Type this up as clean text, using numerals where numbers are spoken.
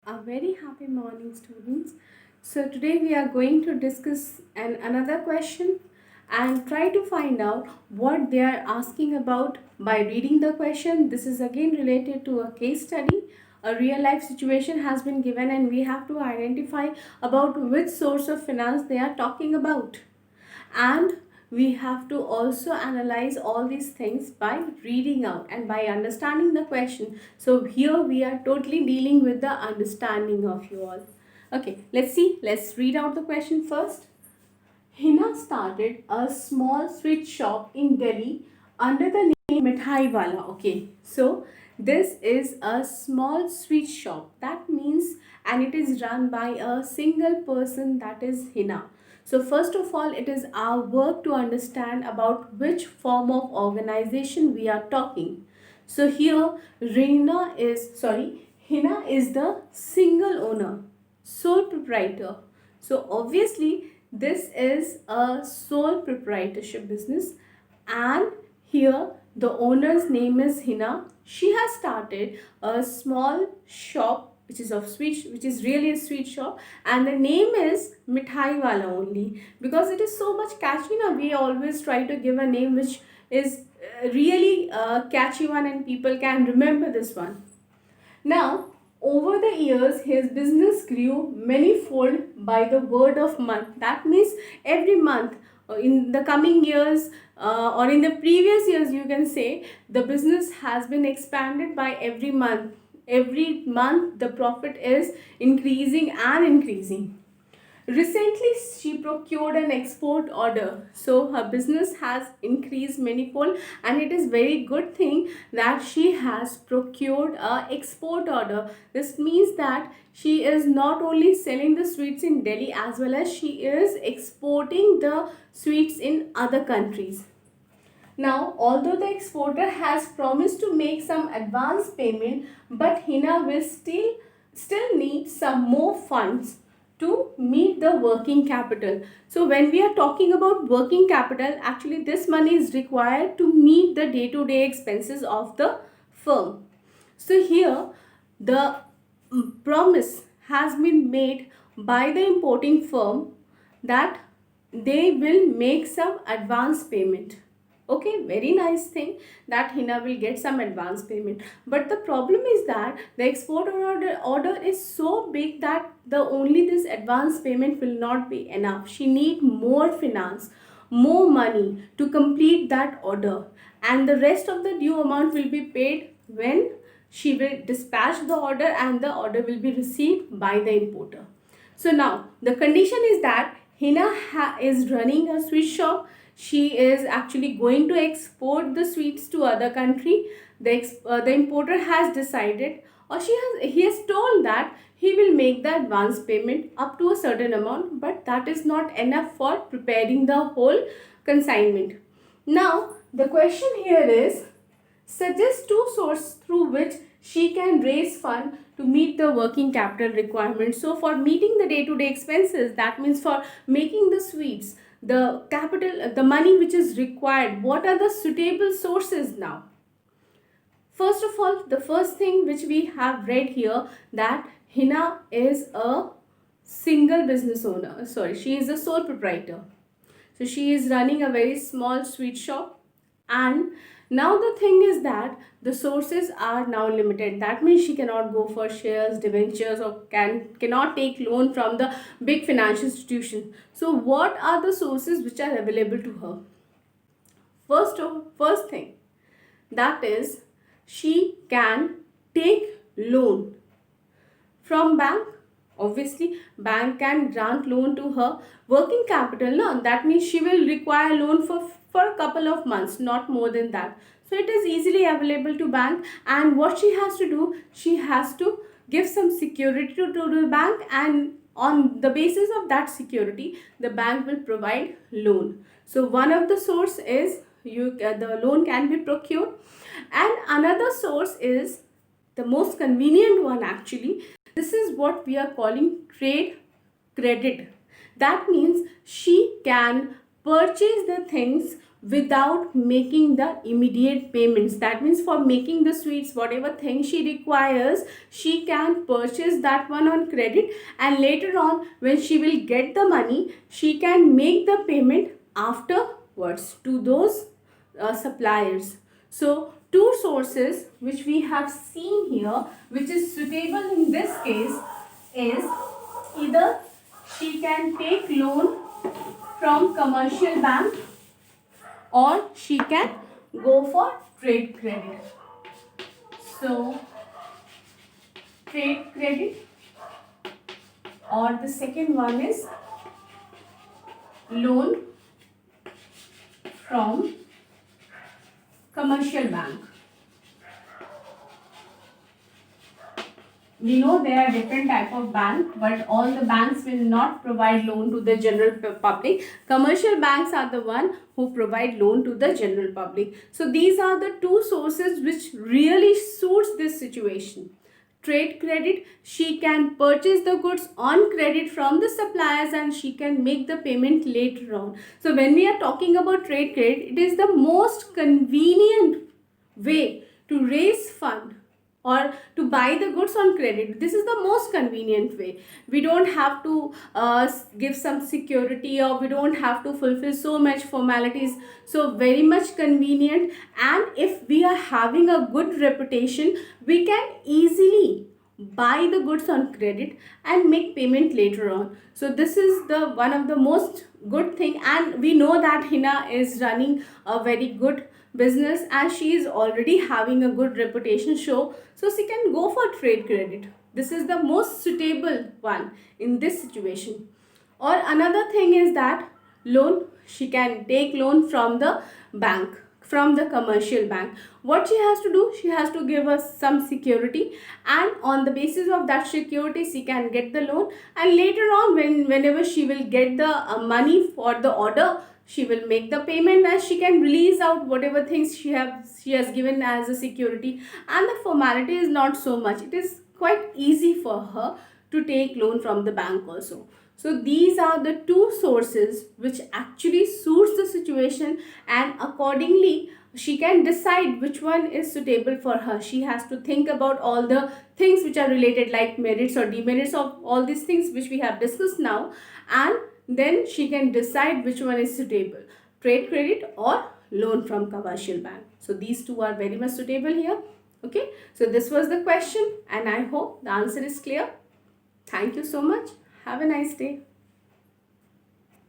A very happy morning, students. So today we are going to discuss another question and try to find out what they are asking about by reading the question. This is again related to a case study. A real life situation has been given and we have to identify about which source of finance they are talking about. And we have to also analyze all these things by reading out and by understanding the question. So here we are totally dealing with the understanding of you all. Okay, let's read out the question first. Hina started a small sweet shop in Delhi under the name Mithai Wala. Okay, so this is a small sweet shop. That means, and it is run by a single person, that is Hina. So first of all, it is our work to understand about which form of organization we are talking. So here, Hina is the single owner, sole proprietor. So obviously, this is a sole proprietorship business, and here the owner's name is Hina. She has started a small shop which is really a sweet shop, and the name is Mithai Wala only because it is so much catchy. Now we always try to give a name which is really a catchy one and people can remember this one. Now, over the years, his business grew manyfold by the word of mouth. That means every month, in the coming years or in the previous years, you can say the business has been expanded by every month. Every month, the profit is increasing and increasing. Recently, she procured an export order. So her business has increased manifold, and it is very good thing that she has procured a export order. This means that she is not only selling the sweets in Delhi as well as she is exporting the sweets in other countries. Now, although the exporter has promised to make some advance payment, but Hina will still need some more funds to meet the working capital. So when we are talking about working capital, actually this money is required to meet the day-to-day expenses of the firm. So here the promise has been made by the importing firm that they will make some advance payment. Okay, very nice thing that Hina will get some advance payment. But the problem is that the export order is so big that the only this advance payment will not be enough. She need more finance, more money to complete that order. And the rest of the due amount will be paid when she will dispatch the order and the order will be received by the importer. So now the condition is that Hina is running a sweet shop. She is actually going to export the sweets to other country. The importer has decided, or he has told that he will make the advance payment up to a certain amount, but that is not enough for preparing the whole consignment. Now the question here is, suggest two sources through which she can raise fund to meet the working capital requirements. So for meeting the day-to-day expenses, that means for making the sweets, the capital, the money which is required, what are the suitable sources now? First of all, the first thing which we have read here, that Hina is a single business owner. She is a sole proprietor. So she is running a very small sweet shop, and now the thing is that the sources are now limited. That means she cannot go for shares, debentures, or cannot take loan from the big financial institution. So what are the sources which are available to her? First thing, that is, she can take loan from bank. Obviously bank can grant loan to her. Working capital, no, that means she will require loan for a couple of months, not more than that. So it is easily available to bank, and what she has to do, she has to give some security to the bank, and on the basis of that security the bank will provide loan. So one of the source is the loan can be procured, and another source is the most convenient one actually. This is what we are calling trade credit. That means she can purchase the things without making the immediate payments. That means for making the sweets, whatever thing she requires, she can purchase that one on credit, and later on when she will get the money, she can make the payment afterwards to those suppliers. So two sources which we have seen here, which is suitable in this case, is either she can take loan from commercial bank, or she can go for trade credit. So trade credit, or the second one is loan from commercial bank. We know there are different type of bank, but all the banks will not provide loan to the general public. Commercial banks are the one who provide loan to the general public. So these are the two sources which really suits this situation. Trade credit, she can purchase the goods on credit from the suppliers and she can make the payment later on. So when we are talking about trade credit, it is the most convenient way to raise fund or to buy the goods on credit. This is the most convenient way. We don't have to give some security, or we don't have to fulfill so much formalities. So very much convenient, and if we are having a good reputation, we can easily buy the goods on credit and make payment later on. So this is the one of the most good thing, and we know that Hina is running a very good business and she is already having a good reputation show, so she can go for trade credit. This is the most suitable one in this situation. Or another thing is that loan, she can take loan from the bank, from the commercial bank. What she has to do, she has to give us some security, and on the basis of that security she can get the loan, and later on whenever she will get the money for the order, she will make the payment and she can release out whatever things she has given as a security, and the formality is not so much. It is quite easy for her to take loan from the bank also. So these are the two sources which actually suits the situation, and accordingly she can decide which one is suitable for her. She has to think about all the things which are related, like merits or demerits of all these things which we have discussed now, and then she can decide which one is suitable, trade credit or loan from commercial bank. So these two are very much suitable here. Okay, so this was the question and I hope the answer is clear. Thank you so much. Have a nice day.